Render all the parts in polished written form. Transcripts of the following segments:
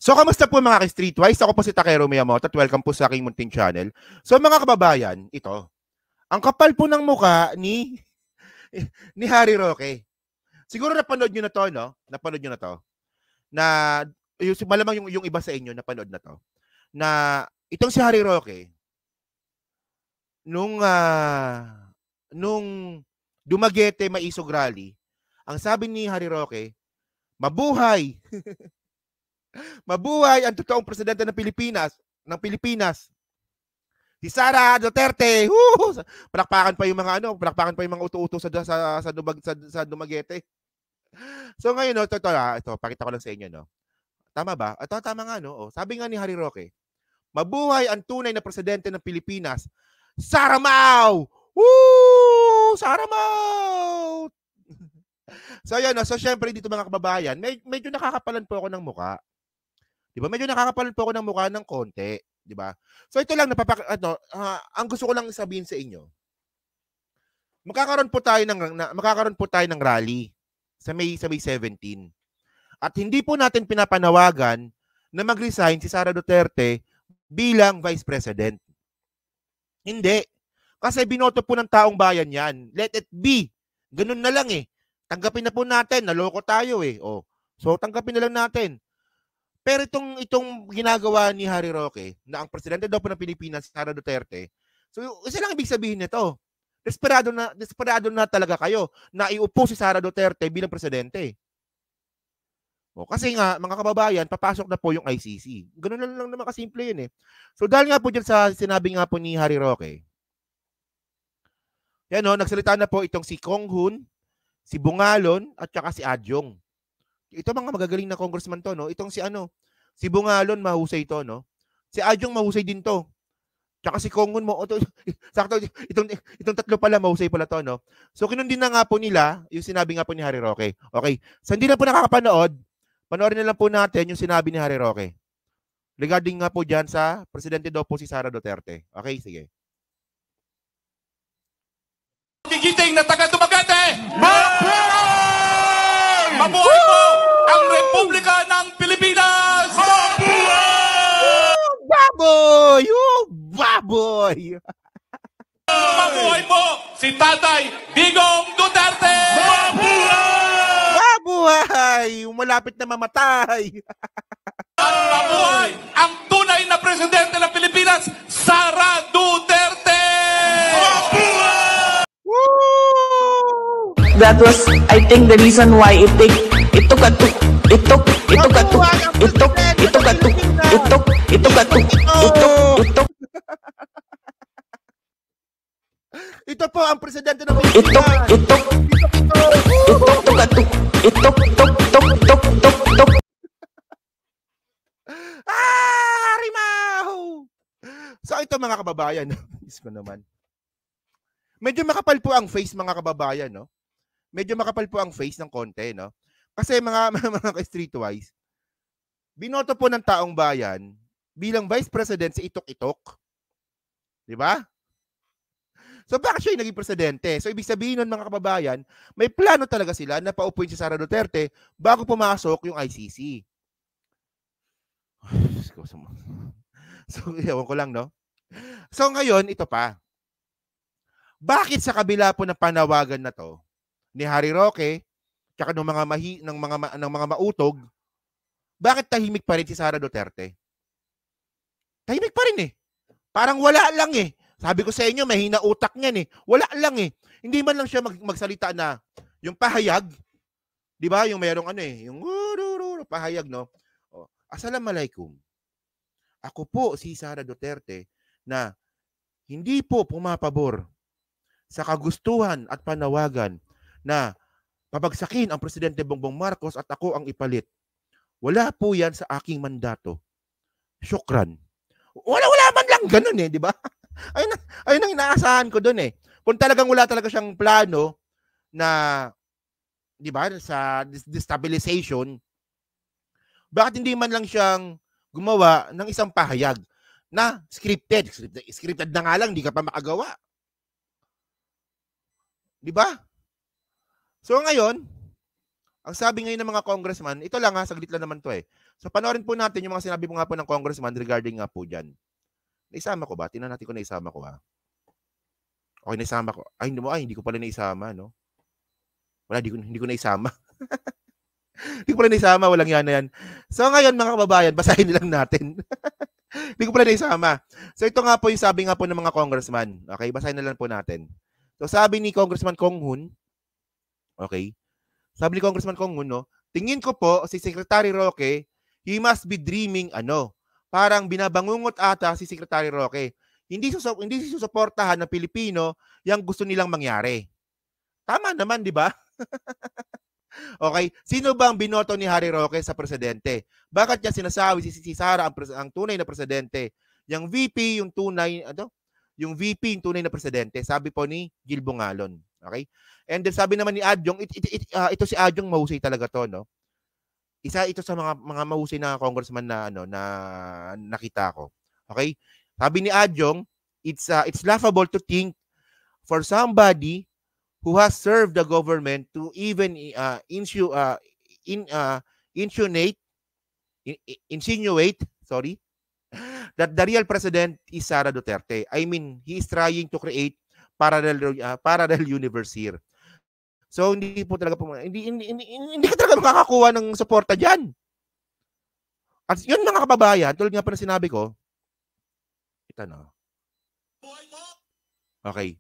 So, kamusta po mga ka-Streetwise? Ako po si Takero Miyamoto at welcome po sa aking munting channel. So, mga kababayan, ito. Ang kapal po ng muka ni Harry Roque. Siguro napanood nyo na to, no? Napanood nyo na to. Na, malamang yung iba sa inyo napanood na to. Na, itong si Harry Roque, nung Dumaguete Maisog Rally, ang sabi ni Harry Roque, mabuhay! Mabuhay ang totoong presidente ng Pilipinas. Si Sara Duterte. Palakpakan pa yung mga uto-uto sa Dumaguete. So ngayon, ito, pakita ko lang sa inyo, no. Tama ba? Ito, tama nga, no. Sabi nga ni Harry Roque, mabuhay ang tunay na presidente ng Pilipinas. Sara Mau! Woo! Sara Mau! So yan, no. So syempre dito mga kababayan, medyo nakakapalan po ako ng muka. Diba? Medyo nakakapalan po ako ng mukha ng konti. Diba? So ito lang, ang gusto ko lang sabihin sa inyo. Magkakaroon po tayo ng rally sa May 17. At hindi po natin pinapanawagan na mag-resign si Sara Duterte bilang Vice President. Hindi. Kasi binoto po ng taong bayan yan. Let it be. Ganun na lang eh. Tanggapin na po natin. Naloko tayo eh. So tanggapin na lang natin. Pero itong ginagawa ni Harry Roque, na ang presidente daw po ng Pilipinas, Sara Duterte, so isa lang ibig sabihin nito, desperado na talaga kayo na iupo si Sara Duterte bilang presidente. Kasi nga, mga kababayan, papasok na po yung ICC. Ganun lang naman kasimple yun eh. So dahil nga po dyan sa sinabi nga po ni Harry Roque, yan nagsalita na po itong si Kong Hun, si Bungalon, at saka si Adyong. Ito mga magagaling na congressman to, no? Itong si Bungalon, mahusay to, no? Si Adyong mahusay din to. Tsaka si Kongun mo, sakto, itong tatlo pala, mahusay pala to, no? So, kinundin na nga po nila, yung sinabi nga po ni Harry Roque. Okay, so hindi na po nakakapanood, panoorin na lang po natin yung sinabi ni Harry Roque. Regarding nga po dyan sa presidente daw po si Sara Duterte. Okay, sige. Gigiting na taga Dumaguete! Mabuhay po ang Republika ng Pilipinas! Mabuhay! Baboy! Baboy! Mabuhay po si Tatay Digong Duterte! Mabuhay! Mabuhay! Malapit na mamatay! At mabuhay ang tunay na presidente ng Pilipinas, Sara Duterte! Mabuhay! That was, I think, the reason why it took a Ito po ang presidente ng Pilipinas. Rimaw! So ito mga kababayan, ko naman. Medyo makapal po ang face mga kababayan, no? Medyo makapal po ang face ng konti, no? Kasi mga ka-Streetwise, binoto po ng taong bayan bilang Vice President si Itok-Itok. Di ba? So bakit siya yung naging presidente? So ibig sabihin nun mga kababayan, may plano talaga sila na paupuin si Sara Duterte bago pumasok yung ICC. So ewan ko lang, no? So ngayon, ito pa. Bakit sa kabila po ng panawagan na to ni Harry Roque tsaka ng mga mautog, bakit tahimik pa rin si Sara Duterte? Tahimik pa rin eh. Parang wala lang eh. Sabi ko sa inyo, mahina utak niyan eh. Wala lang eh. Hindi man lang siya magsalita na yung pahayag, di ba? Yung mayroong yung pahayag, no? Assalamualaikum. Ako po si Sara Duterte na hindi po pumapabor sa kagustuhan at panawagan na pabagsakin ang Presidente Bongbong Marcos at ako ang ipalit. Wala po yan sa aking mandato. Syukran. Wala man lang ganun eh, di ba? Ayun ang inaasahan ko doon eh. Kung talagang wala talaga siyang plano na, di ba, sa destabilization, bakit hindi man lang siyang gumawa ng isang pahayag na scripted. Scripted na nga lang, hindi ka pa makagawa. Di ba? So ngayon, Ang sabi ngayon ng mga congressman, ito lang ha, saglit lang naman to eh. So panoorin po natin yung mga sinabi po nga po ng congressman regarding nga po dyan. Naisama ko ba? Tingnan natin kung naisama ko ha. Okay, naisama ko. Ay, hindi ko pala naisama, no? Wala, hindi ko naisama. Hindi ko pala naisama, walang yan na yan. So ngayon mga kababayan, basahin nilang natin. Hindi ko pala naisama. So ito nga po yung sabi nga po ng mga congressman. Okay, basahin na lang po natin. So sabi ni Congressman Kong Hoon, okay, sabi ni Congressman Kong Hoon, no, tingin ko po si Secretary Roque, he must be dreaming parang binabangungot ata si Secretary Roque. Hindi susuportahan ng Pilipino yung gusto nilang mangyari. Tama naman, di ba? Okay, sino bang binoto ni Harry Roque sa presidente? Bakit niya sinasabi si Sara ang tunay na presidente? Yung VP, yung tunay, yung VP, yung tunay na presidente. Sabi po ni Gil Bungalon. Okay? And then sabi naman ni Adjong, ito si Adjong mahusay talaga to, no? Isa ito sa mga mahusay na congressman na na nakita ko. Okay? Sabi ni Adjong, it's laughable to think for somebody who has served the government to even insinuate that the real president is Sara Duterte. I mean, he is trying to create parallel universe here. So hindi po talaga hindi ka talaga makakakuha ng suporta diyan. At yun mga kababayan, tulad nga pa na sinabi ko, ito na. Okay.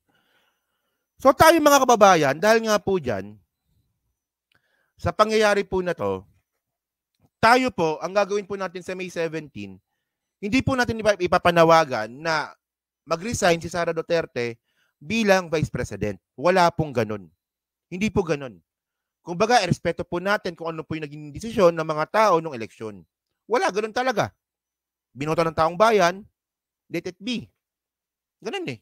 So tayo mga kababayan, dahil nga po dyan, sa pangyayari po na to, tayo po, ang gagawin po natin sa May 17, hindi po natin ipapanawagan na mag-resign si Sara Duterte bilang Vice President. Wala pong ganun. Hindi po ganun. Kumbaga, respeto po natin kung ano po yung naging desisyon ng mga tao nung eleksyon. Wala, ganun talaga. Binoto ng taong bayan, let it be. Ganun eh.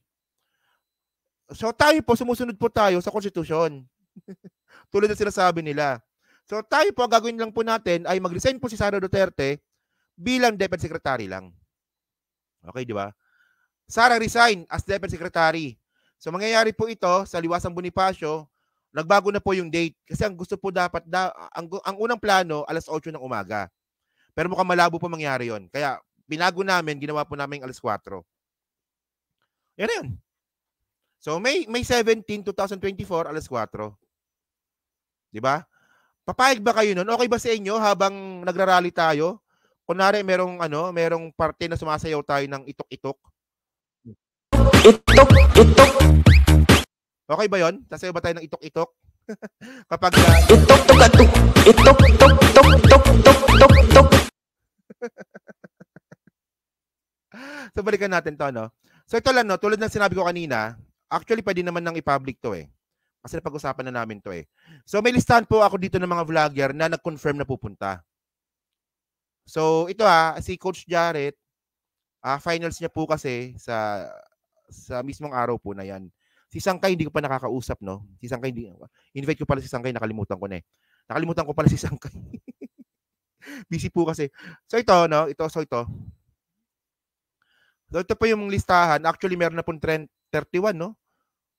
So tayo po, sumusunod po tayo sa konstitusyon. Tulad na sinasabi nila. So tayo po, ang gagawin lang po natin ay mag-resign po si Sara Duterte bilang Deputy Secretary lang. Okay, di ba? Sara resign as Deputy Secretary. So mangyayari po ito sa Liwasang Bonifacio, nagbago na po yung date. Kasi ang gusto po dapat, ang unang plano, alas 8 ng umaga. Pero mukhang malabo po mangyari yon. Kaya pinago namin, ginawa po namin alas 4. Yan na yun. So May 17, 2024, alas 4. 'Di ba? Papayag ba kayo noon? Okay ba sa inyo habang nagrarally tayo? Kunwari merong parte na sumasayaw tayo ng itok-itok. Itok. Okay ba 'yon? Sasayaw ba tayo ng itok-itok? Kapag Itok. So balikan natin 'to, no. So ito lang, no, tulad ng sinabi ko kanina, actually pwede naman nang i-public 'to eh. Kasi napag-usapan na namin 'to eh. So may listahan po ako dito ng mga vlogger na nag-confirm na pupunta. So ito si Coach Jarrett, finals niya po kasi sa mismong araw po na 'yan. Si Sangkay hindi ko pa nakakausap, no. Si Sangkay invite ko pala si Sangkay, nakalimutan ko na eh. Nakalimutan ko pala si Sangkay. Busy po kasi. So ito, no, ito. So ito po yung listahan. Actually meron na pong 31, no.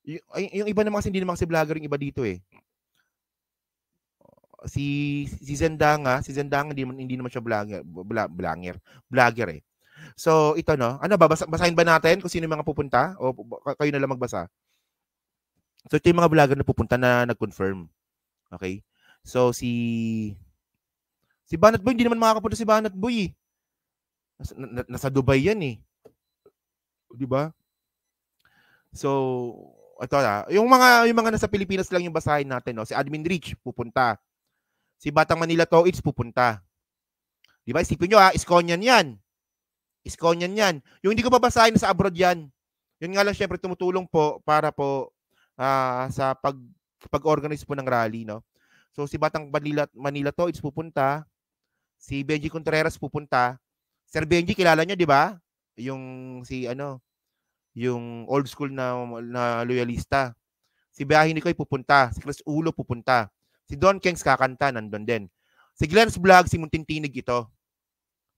Yung iba naman kasi hindi naman kasi vlogger yung iba dito eh. Si Zendanga hindi naman siya vlogger eh. So ito, no. Ano ba, basahin ba natin kung sino yung mga pupunta o kayo na lang magbasa? So ito yung mga vlogger na pupunta na nag-confirm. Okay? So si Banat Boy, hindi naman makakapunta si Banat Boy eh. Nasa Dubai yan eh. Di ba? So ito yung mga nasa Pilipinas lang yung basahin natin, no. Si Admin Rich pupunta. Si Batang Manila Toits pupunta. Di ba? Isipin nyo Iskonian yan. Yung hindi ko babasahin sa abroad yan. Yun nga lang syempre tumutulong po para po sa pag-organize po ng rally, no. So si Batang Manila Toits pupunta. Si Benji Contreras pupunta. Sir Benji kilala nyo, di ba? Yung yung old school na loyalista. Si Biyahe Nikoy pupunta. Si Chris Ulo pupunta. Si Don Kengs kakanta, nandun din. Si Glenn's Vlog, si Muntintinig ito.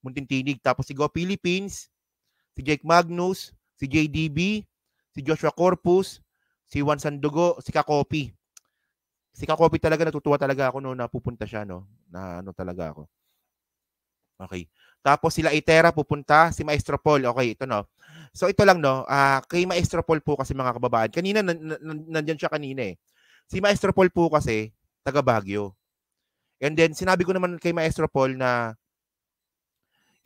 Muntintinig. Tapos si Go Philippines, si Jake Magnus, si JDB, si Joshua Corpus, si Juan Sandugo, si Kakopi. Si Kakopit talaga, natutuwa talaga ako no, na pupunta siya, no? Na ano talaga ako. Okay. Tapos sila Itera pupunta, si Maestro Paul. Okay, ito no. So ito lang no, kay Maestro Paul po kasi mga kababayan. Kanina nandiyan siya kanina eh. Si Maestro Paul po kasi taga Baguio. And then sinabi ko naman kay Maestro Paul na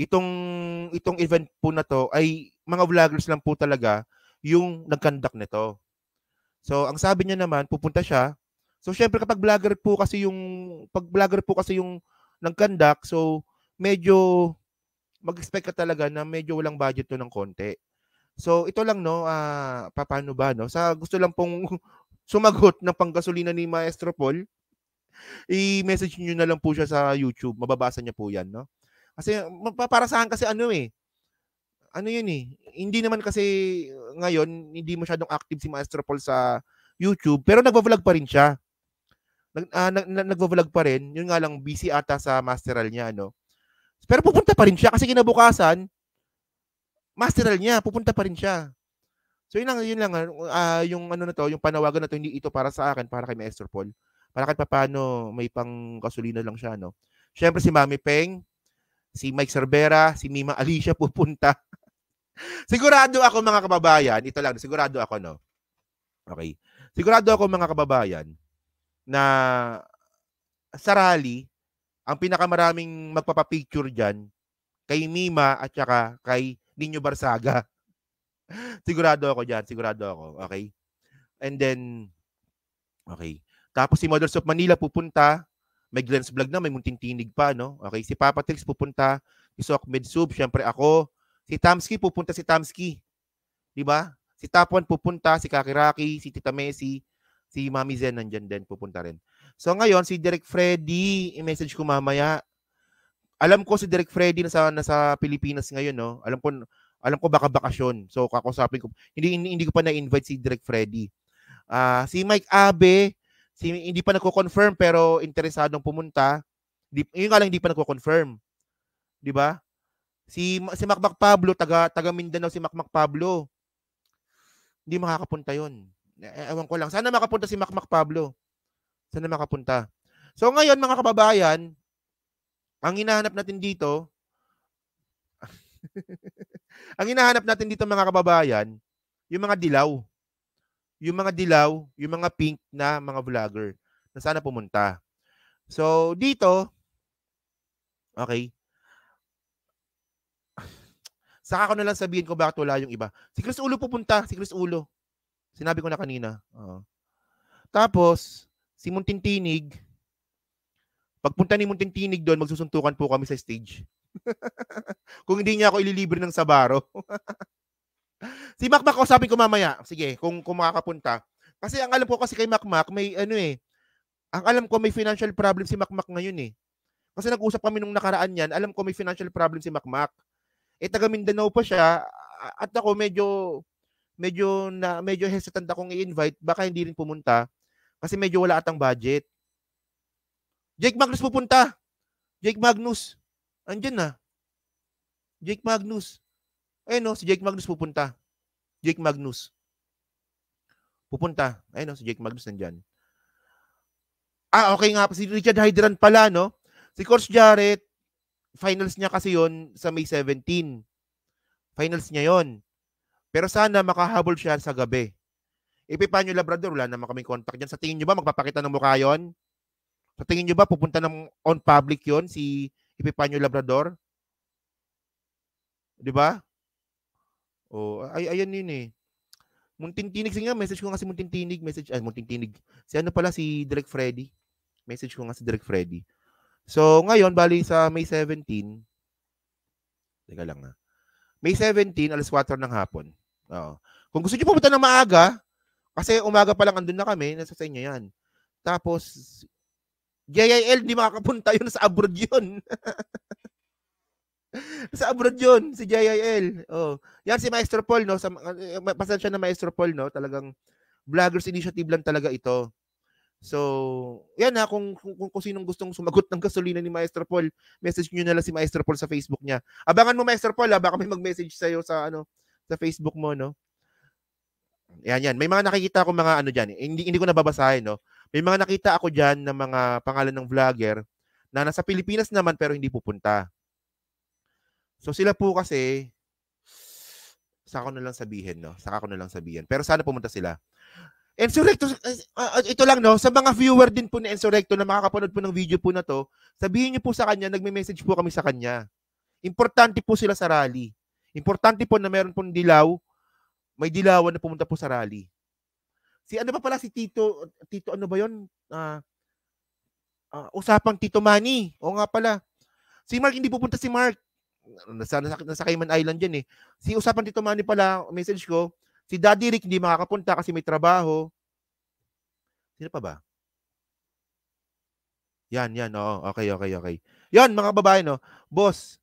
itong event po na to ay mga vloggers lang po talaga yung nag-conduct nito. So ang sabi niya naman, pupunta siya. So syempre kapag vlogger po kasi yung nag-conduct, so medyo mag-expect ka talaga na medyo walang budget to ng konti. So ito lang no, paano ba no? Sa gusto lang pong sumagot ng panggasolina ni Maestro Paul, i-message niyo na lang po siya sa YouTube. Mababasa niya po 'yan, no? Kasi para sa akin kasi ano yun eh. Hindi naman kasi ngayon hindi masyadong active si Maestro Paul sa YouTube, pero nagvo-vlog pa rin siya. Nagvo-vlog pa rin. Yun nga lang busy ata sa masteral niya, no? Pero pupunta pa rin siya kasi kinabukasan masteral niya, pupunta pa rin siya. So yun lang yung ano na to, yung panawagan na to, hindi ito para sa akin, para kay Maestro Paul. Para kahit paano may pang gasolina lang siya, no. Syempre si Mami Peng, si Mike Cervera, si Mima Alicia pupunta. Sigurado ako mga kababayan, ito lang, sigurado ako no. Okay. Sigurado ako mga kababayan na sa rally, ang pinakamaraming magpapapicture diyan kay Mima at saka kay Nino Barsaga. Sigurado ako diyan, sigurado ako. Okay? And then okay. Tapos si Mothers of Manila pupunta, may Glenn's Vlog na, may Munting Tinig pa, no? Okay, si Papa Trix pupunta, si Sok Medsub, syempre ako. Si Tamski pupunta, si Tamski. 'Di ba? Si Tapuan pupunta, si Kakiraki, si Tita Messi, si Mami Zen nandiyan din pupunta rin. So ngayon si Direk Freddy, i-message ko mamaya. Alam ko si Direk Freddy nasa Pilipinas ngayon, no? Alam ko baka bakasyon. So kakausapin ko. Hindi ko pa na-invite si Direk Freddy. Si Mike Abe, hindi pa nagko-confirm pero interesadong pumunta. Yun nga lang hindi pa nagko-confirm. 'Di ba? Si Macmac Pablo, taga Mindanao si Macmac Pablo. Hindi makakapunta 'yon. Ewan ko lang. Sana makapunta si Macmac Pablo. Sana makapunta. So ngayon mga kababayan, ang hinahanap natin dito mga kababayan, yung mga dilaw. Yung mga pink na mga vlogger na sana pumunta. So dito, okay. Saka ko na lang sabihin ko bakit wala yung iba. Si Chris Ulo pupunta, si Chris Ulo. Sinabi ko na kanina. Tapos, si Munting Tinig, pagpunta ni Munting Tinig doon, magsusuntukan po kami sa stage. Kung hindi niya ako ililibre ng Sabaro. Si Macmac, kausapin ko mamaya. Sige, kung makakapunta. Kasi ang alam ko kasi kay Macmac, may ang alam ko may financial problem si Macmac ngayon eh. Kasi nag-usap kami nung nakaraan yan, alam ko may financial problem si Macmac. Taga Mindanao pa siya, at ako medyo hesitant akong i-invite, baka hindi rin pumunta kasi medyo wala atang budget. Jake Magnus pupunta. Jake Magnus. Andyan na. Jake Magnus. Ayun no, si Jake Magnus pupunta. Jake Magnus. Pupunta. Ayun no, si Jake Magnus nandyan. Okay nga. Si Richard Hydran pala, no? Si Coach Jarrett, finals niya kasi yon sa May 17. Finals niya yon. Pero sana makahabol siya sa gabi. Epipanyo Labrador, wala naman kaming contact dyan. Sa tingin nyo ba, magpapakita ng mukha yon? Sa tingin nyo ba, pupunta ng on public yon si Epipanyo Labrador? Di ba? Ayan yun eh. Munting Tinig, sige nga, message ko nga si Munting Tinig. Munting Tinig. Si ano pala, si Direk Freddy. Message ko nga si Direk Freddy. So, ngayon, bali sa May 17, teka lang ha. May 17, alas 4 ng hapon. Kung gusto nyo pumunta ng maaga, kasi umaga pa lang andun na kami, nasa sa inyo yan. Tapos, JIL, di makakapunta yun, sa abroad yun. Sa abroad yun, si JIL. Yan si Maestro Paul, no? Pasensya na Maestro Paul, no? Talagang vloggers initiative lang talaga ito. So, yan ha, kung sinong gustong sumagot ng gasolina ni Maestro Paul, message nyo na lang si Maestro Paul sa Facebook niya. Abangan mo Maestro Paul, baka may mag-message sa'yo sa Facebook mo, no? Yan. May mga nakikita ko mga diyan. Hindi ko nababasahin, no? May mga nakita ako diyan na mga pangalan ng vlogger na nasa Pilipinas naman pero hindi pupunta. So sila po kasi saka ko na lang sabihin, no? Saka ko na lang sabihin. Pero sana pumunta sila. Ensurrecto, ito lang, no? Sa mga viewer din po ni Ensurrecto na makakapanood po ng video po na to, sabihin niyo po sa kanya, nagme-message po kami sa kanya. Importante po sila sa rally. Importante po na meron pong dilaw, may dilawan na pumunta po sa rally. Si ano ba pala si Tito ano ba 'yon? Usapang Tito Manny. O nga pala. Si Mark hindi pupunta si Mark. Nasa Cayman Island yan eh. Si Usapang Tito Manny pala, message ko. Si Daddy Rick hindi makakapunta kasi may trabaho. Sino pa ba? Yan. Oo. Okay. Yan, mga babae, no? Boss.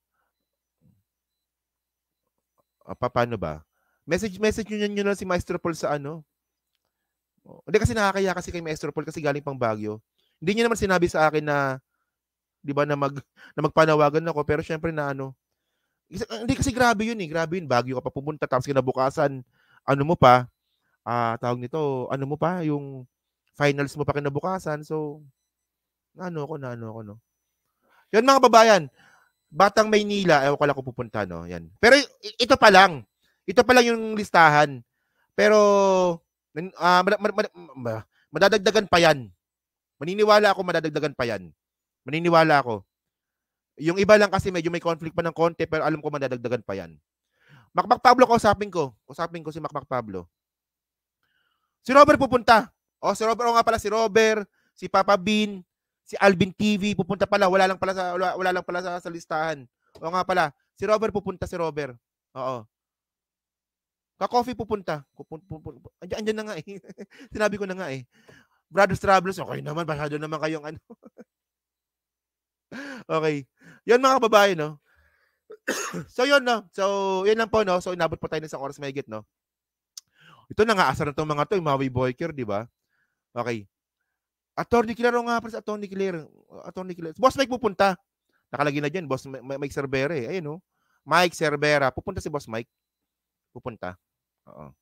Paano ba? Message nyo na si Maestro Paul sa ano. Hindi kasi nakakaya kasi kay Maestro Paul kasi galing pang Baguio. Hindi niya naman sinabi sa akin na 'di ba na magpanawagan ako pero syempre na ano. Hindi kasi grabe 'yun eh. Grabe 'yun. Baguio ka pa pumunta tapos kinabukasan ano mo pa tawag nito, ano mo pa yung finals mo pa kinabukasan. So ano ako no. 'Yan mga babayan. Batang Maynila, ewan ko lang kung pupunta no. 'Yan. Pero ito pa lang. Ito pa lang yung listahan. Pero madadagdagan pa 'yan. Maniniwala ako madadagdagan pa yan. Maniniwala ako. Yung iba lang kasi medyo may conflict pa ng konti pero alam ko madadagdagan pa yan. Makmak Pablo, kausapin ko si Makmak Pablo. Si Robert pupunta. Si Robert, nga pala si Robert, si Papa Bean, si Alvin TV pupunta pala. Wala lang pala sa listahan. O nga pala, si Robert pupunta Oo. Ka-coffee pupunta. Andiyan na nga eh. Sinabi ko na nga eh. Brothers Travelers, okay naman, masyado naman kayong ano. Okay. Yan mga babae, no? So, yun, no? So, yan lang po, no? So, inabot po tayo ng isang oras mahigit, no? Ito na nga, asar na itong mga to, yung Maui Boyker, di ba? Okay. Attorney Claire, nga pa sa Attorney Claire. Boss Mike pupunta. Nakalagay na dyan, Boss Mike Cervera, eh. Ayun, no? Mike Cervera. Pupunta si Boss Mike. Pupunta. Oo.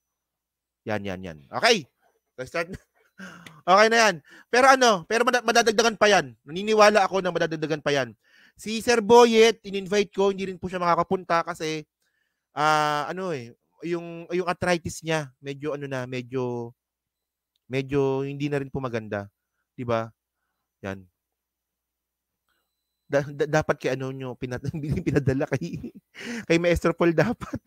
Yan. Okay. Let's start na. Okay na yan. Pero madadagdagan pa yan. Naniniwala ako na madadagdagan pa yan. Si Sir Boyet, in-invite ko, hindi rin po siya makakapunta kasi yung arthritis niya, medyo hindi na rin po maganda. 'Di ba? Yan. Dapat kay pinadala kay Maestro Paul dapat.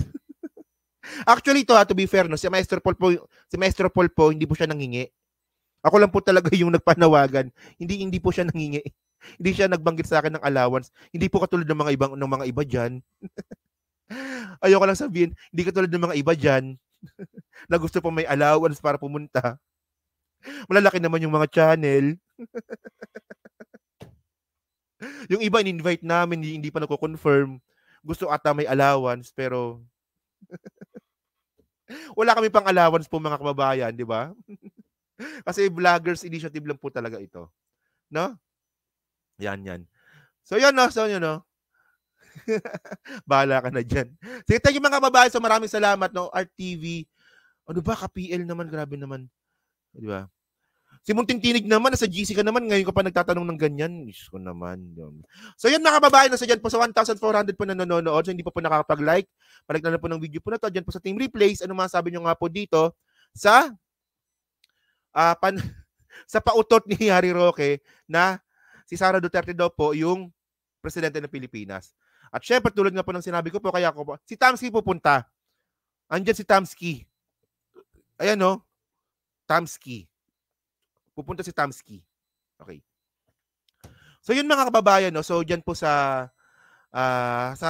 Actually, to be fair, no, si Maestro Paul po, hindi po siya nanghingi. Ako lang po talaga yung nagpanawagan. Hindi po siya nanghingi. Hindi siya nagbanggit sa akin ng allowance. Hindi po katulad ng mga iba diyan. Ayoko lang sabihin, hindi katulad ng mga iba diyan na gusto po may allowance para pumunta. Malalaki naman yung mga channel. Yung iba in-invite namin, hindi pa nako-confirm. Gusto ata may allowance pero wala kami pang allowance po mga kababayan, di ba? Kasi vloggers initiative lang po talaga ito. No? Yan. So yun, no? Bahala ka na dyan. Sige, thank you mga babae. So maraming salamat, no? RTV. Ano ba? Ka-PL naman. Grabe naman. Di ba? Si Munting Tinig naman, nasa GC ka naman. Ngayon ka pa nagtatanong ng ganyan. Diyos ko naman. So yun mga babae. Nasa dyan po sa 1,400 po na nanonood. So hindi pa po nakakapag-like. Palag na po ng video po na to. Dyan po sa Team Replays. Ano masabi nyo nga po dito sa sa pautot ni Harry Roque na si Sara Duterte daw po yung presidente ng Pilipinas. At syempre, tulad nga po ng sinabi ko po, kaya ko po, si Tamski pupunta. Andyan si Tamski. Ayan, no? Tamski. Pupunta si Tamski. Okay. So, yun mga kababayan, no? So, dyan po sa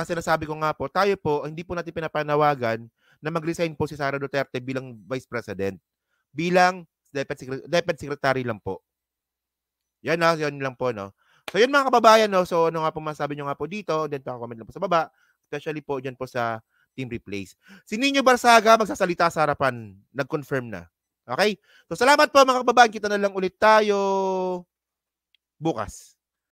sinasabi ko nga po, tayo po, hindi po natin pinapanawagan na mag-resign po si Sara Duterte bilang Vice President. Bilang Deputy Secretary lang po. Yan lang po, no? So, yun mga kababayan, no? So, ano nga po masabi nyo nga po dito, then comment lang po sa baba, especially po dyan po sa Team Replays. Si Nino Barsaga magsasalita sa harapan. Nag-confirm na. Okay? So, salamat po mga kababayan. Kita na lang ulit tayo bukas.